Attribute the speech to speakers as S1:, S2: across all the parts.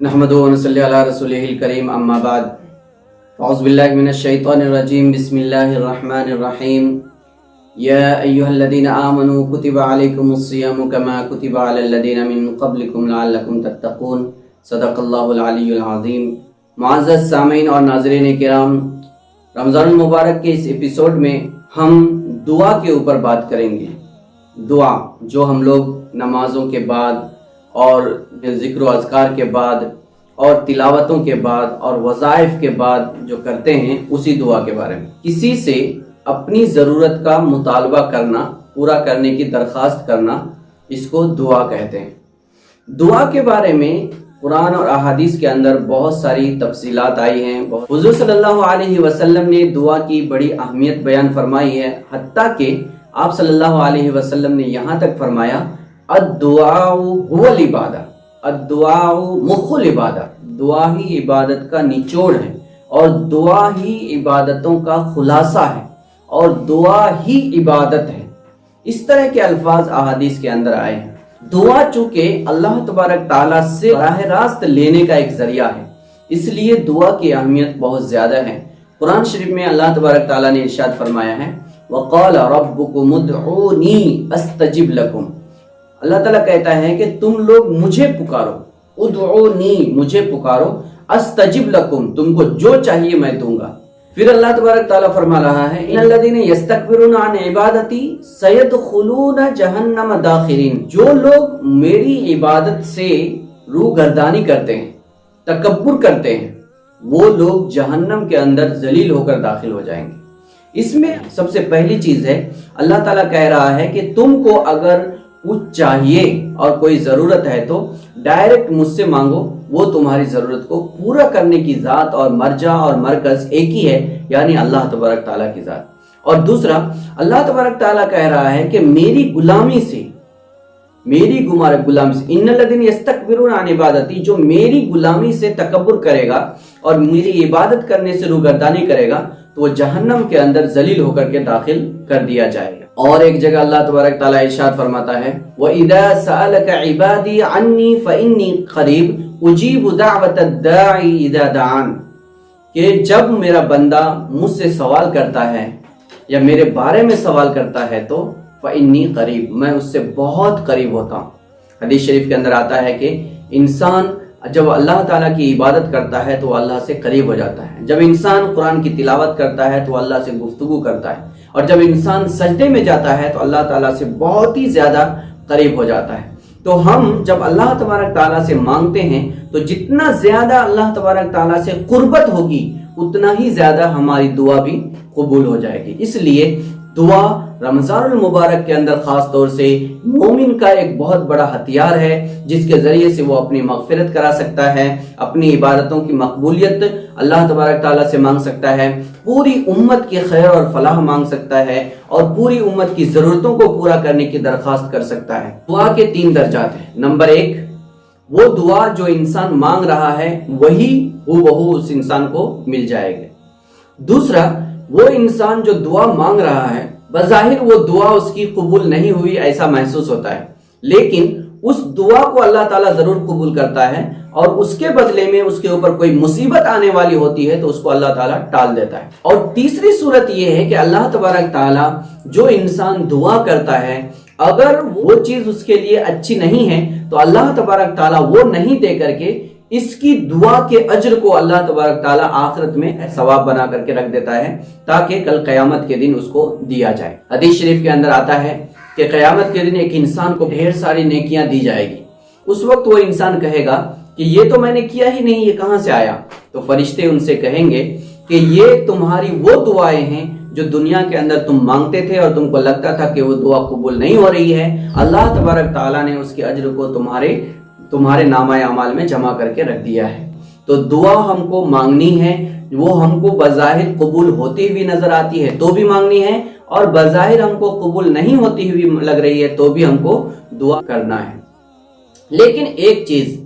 S1: नहमदुहु व नसल्ली अला रसूलिहिल करीम अम्मा बाद अऊज़ु बिल्लाहि मिनश शैतानिर रजीम बिस्मिल्लाहिर रहमानिर रहीम या अय्युहल्लज़ीना आमनू कुतिबा अलैकुमुस सियामु कमा कुतिबा अलल लज़ीना मिन क़ब्लिकुम लअल्लकुम तत्तक़ून सदक़ल्लाहुल अलीयुल अज़ीम। मुअज़्ज़ज़ सामीन और नाज़रीन किराम, रमज़ानुल मुबारक के इस एपिसोड में हम दुआ के ऊपर बात करेंगे। दुआ जो हम लोग नमाज़ों के बाद और ज़िक्र व अज़कार के बाद और तिलावतों के बाद और वज़ाइफ के बाद जो करते हैं, उसी दुआ के बारे में। किसी से अपनी ज़रूरत का मुतालबा करना, पूरा करने की दरख्वास्त करना, इसको दुआ कहते हैं। दुआ के बारे में कुरान और अहादीस के अंदर बहुत सारी तफसीलात आई हैं। हुज़ूर सल्लल्लाहु अलैहि वसल्लम ने दुआ की बड़ी अहमियत बयान फरमाई है, हत्ता कि आप सल्लल्लाहु अलैहि वसल्लम ने यहाँ तक फरमाया अद्दुआउ हुवल इबादा, अद्दुआउ मुखुल इबादा, दुआ ही इबादत का निचोड़ है और दुआ ही इबादतों का खुलासा है और दुआ ही इबादत है। इस तरह के अल्फाज अहादीस के अंदर आए हैं। दुआ चूंकि अल्लाह तबारक ताला से बराह रास्त लेने का एक जरिया है, इसलिए दुआ की अहमियत बहुत ज्यादा है। कुरान शरीफ में अल्लाह तबारक ताला ने इरशाद फरमाया है वक़ाल रब्बुकुम उदऊनी अस्तजिब लकुम। अल्लाह ताला कहता है कि तुम लोग मुझे पुकारो, उदऊनी मुझे पुकारो, अस्तजिब लकुम तुमको जो चाहिए मैं दूंगा। फिर अल्लाह तबारक ताला फरमा रहा है इन्नल्लज़ीना यस्तकबिरूना अन इबादती सयदखुलूना जहन्नम दाखिरीन। जो लोग मेरी इबादत से रूगर्दानी करते हैं, तकब्बुर करते हैं, वो लोग जहन्नम के अंदर जलील होकर दाखिल हो जाएंगे। इसमें सबसे पहली चीज है, अल्लाह ताला कह रहा है कि तुमको अगर कुछ चाहिए और कोई ज़रूरत है तो डायरेक्ट मुझसे मांगो, वो तुम्हारी ज़रूरत को पूरा करने की ज़ात और मर्जा और मरकज़ एक ही है, यानी अल्लाह तबारक ताला की ज़ात। और दूसरा, अल्लाह तबारक ताला कह रहा है कि मेरी गुलामी से, मेरी गुलामी से इन्नल्लज़ीना यस्तकबिरूना अन इबादती, जो मेरी गुलामी से तकब्बुर करेगा और मेरी इबादत करने से रूगर्दानी करेगा तो वो जहन्नम के अंदर जलील होकर के दाखिल कर दिया जाएगा। और एक जगह अल्लाह तबारक ताला इरशाद फरमाता है व इदा सअलका इबादी अन्नी फइन्नी करीब उजीबु दाअवतद दाई इदा दान, कि जब मेरा बंदा मुझसे सवाल करता है या मेरे बारे में सवाल करता है तो फइन्नी करीब, मैं उससे बहुत करीब होता हूँ। हदीस शरीफ के अंदर आता है कि इंसान जब अल्लाह ताला की इबादत करता है तो अल्लाह से करीब हो जाता है। जब इंसान कुरान की तिलावत करता है तो अल्लाह से गुफ्तगू करता है, और जब इंसान सजदे में जाता है तो अल्लाह ताला से बहुत ही ज्यादा करीब हो जाता है। तो हम जब अल्लाह तबारक ताला से मांगते हैं तो जितना ज्यादा अल्लाह तबारक ताला से कुर्बत होगी उतना ही ज्यादा हमारी दुआ भी कबूल हो जाएगी। इसलिए दुआ रमज़ानुल मुबारक के अंदर खास तौर से मोमिन का एक बहुत बड़ा हथियार है, जिसके जरिए से वो अपनी मगफिरत करा सकता है, अपनी इबादतों की मकबूलियत अल्लाह तबारक ताला से मांग सकता है, पूरी उम्मत की खैर और फलाह मांग सकता है और पूरी उम्मत की जरूरतों को पूरा करने की दरख्वास्त कर सकता है। दुआ के 3 दर्जात हैं। नंबर 1, वो दुआ जो इंसान मांग रहा है वही हूबहू उस इंसान को मिल जाएगी। दूसरा, वो इंसान जो दुआ मांग रहा है बज़ाहिर वो दुआ उसकी कबूल नहीं हुई ऐसा महसूस होता है, लेकिन उस दुआ को अल्लाह ताला जरूर कबूल करता है और उसके बदले में उसके ऊपर कोई मुसीबत आने वाली होती है तो उसको अल्लाह ताला टाल देता है। और तीसरी सूरत ये है कि अल्लाह तबारक ताला जो इंसान दुआ करता है, अगर वो चीज उसके लिए अच्छी नहीं है तो अल्लाह तबारक ताला वो नहीं दे करके इसकी दुआ के अज्र को अल्लाह तबारक ताला आखिरत में सवाब बना करके रख देता है, ताकि कल क़यामत के दिन उसको दिया जाए। हदीस शरीफ के अंदर आता है कि क़यामत के दिन एक इंसान को ढेर सारी नेकियां दी जाएगी। उस वक्त वो इंसान कहेगा कि ये तो मैंने किया ही नहीं, ये कहां से आया? तो फरिश्ते उनसे कहेंगे कि ये तुम्हारी वो दुआएं हैं जो दुनिया के अंदर तुम मांगते थे और तुमको लगता था कि वो दुआ कबूल नहीं हो रही है, अल्लाह तबारक ताला ने उसके अज्र को तुम्हारे नामाए अमाल में जमा करके रख दिया है। तो दुआ हमको मांगनी है, वो हमको बज़ाहिर कबूल होती हुई नजर आती है तो भी मांगनी है, और बज़ाहिर हमको कबूल नहीं होती हुई लग रही है तो भी हमको दुआ करना है। लेकिन एक चीज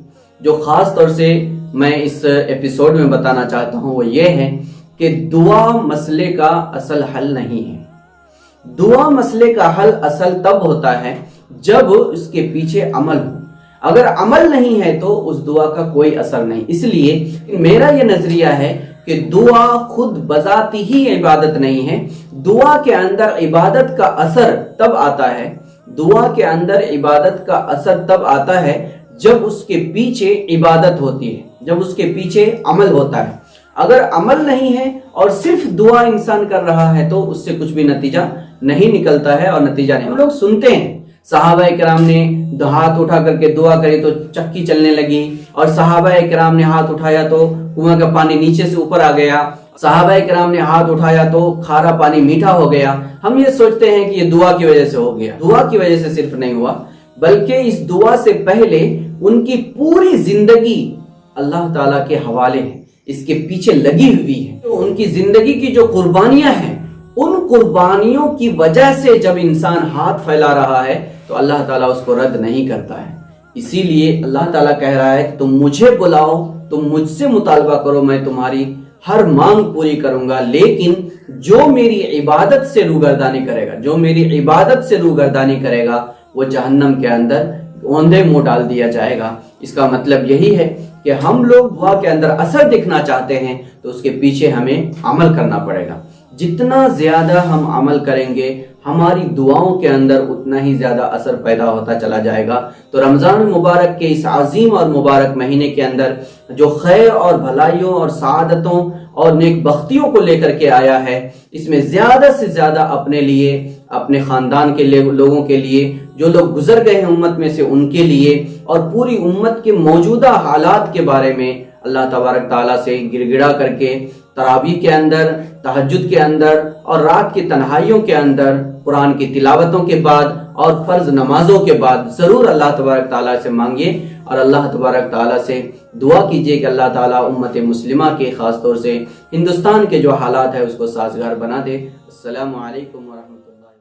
S1: जो खास तौर से मैं इस एपिसोड में बताना चाहता हूं वो ये है कि दुआ मसले का असल हल नहीं है। दुआ मसले का हल असल तब होता है जब उसके पीछे अमल हो। اگر عمل نہیں ہے تو اس دعا کا کوئی اثر نہیں. اس لیے میرا یہ نظریہ ہے کہ دعا خود بذاتی ہی عبادت نہیں ہے. دعا کے اندر عبادت کا اثر تب آتا ہے، دعا کے اندر عبادت کا اثر تب آتا ہے جب اس کے پیچھے عبادت ہوتی ہے، جب اس کے پیچھے عمل ہوتا ہے. اگر عمل نہیں ہے اور صرف دعا انسان کر رہا ہے تو اس سے کچھ بھی نتیجہ نہیں نکلتا ہے اور نتیجہ نہیں. ہم لوگ سنتے ہیں صحابہ کرام نے ہاتھ اٹھا کر کے دعا کری تو چکی چلنے لگی، اور صحابہ کرام نے ہاتھ اٹھایا تو کنویں کا پانی نیچے سے اوپر آ گیا، صحابہ کرام نے ہاتھ اٹھایا تو کھارا پانی میٹھا ہو گیا. ہم یہ سوچتے ہیں کہ یہ دعا کی وجہ سے ہو گیا. دعا کی وجہ سے صرف نہیں ہوا، بلکہ اس دعا سے پہلے ان کی پوری زندگی اللہ تعالیٰ کے حوالے ہے، اس کے پیچھے لگی ہوئی ہے. تو ان کی زندگی کی جو قربانیاں ہیں، ان قربانیوں کی وجہ سے جب انسان ہاتھ پھیلا رہا ہے تو اللہ تعالیٰ اس کو رد نہیں کرتا ہے. اسی لیے اللہ تعالیٰ کہہ رہا ہے کہ تم مجھے بلاؤ، تم مجھ سے مطالبہ کرو، میں تمہاری ہر مانگ پوری کروں گا. لیکن جو میری عبادت سے روگردانی کرے گا، جو میری عبادت سے روگردانی کرے گا، وہ جہنم کے اندر اوندھے منہ ڈال دیا جائے گا. اس کا مطلب یہی ہے کہ ہم لوگ دعا کے اندر اثر دیکھنا چاہتے ہیں تو اس کے پیچھے ہمیں عمل کرنا پڑے گا. جتنا زیادہ ہم عمل کریں گے ہماری دعاؤں کے اندر اتنا ہی زیادہ اثر پیدا ہوتا چلا جائے گا. تو رمضان المبارک کے اس عظیم اور مبارک مہینے کے اندر جو خیر اور بھلائیوں اور سعادتوں اور نیک بختیوں کو لے کر کے آیا ہے، اس میں زیادہ سے زیادہ اپنے لیے، اپنے خاندان کے لوگوں کے لیے، جو لوگ گزر گئے ہیں امت میں سے ان کے لیے، اور پوری امت کے موجودہ حالات کے بارے میں اللہ تبارک تعالیٰ سے گر گڑا کر کے تراویح کے اندر، تہجد کے اندر اور رات کی تنہائیوں کے اندر قرآن کی تلاوتوں کے بعد اور فرض نمازوں کے بعد ضرور اللہ تبارک تعالیٰ سے مانگیے اور اللہ تبارک تعالیٰ سے دعا کیجیے کہ اللہ تعالیٰ امت مسلمہ کے خاص طور سے ہندوستان کے جو حالات ہے اس کو سازگار بنا دے. السلام علیکم ورحمۃ اللہ.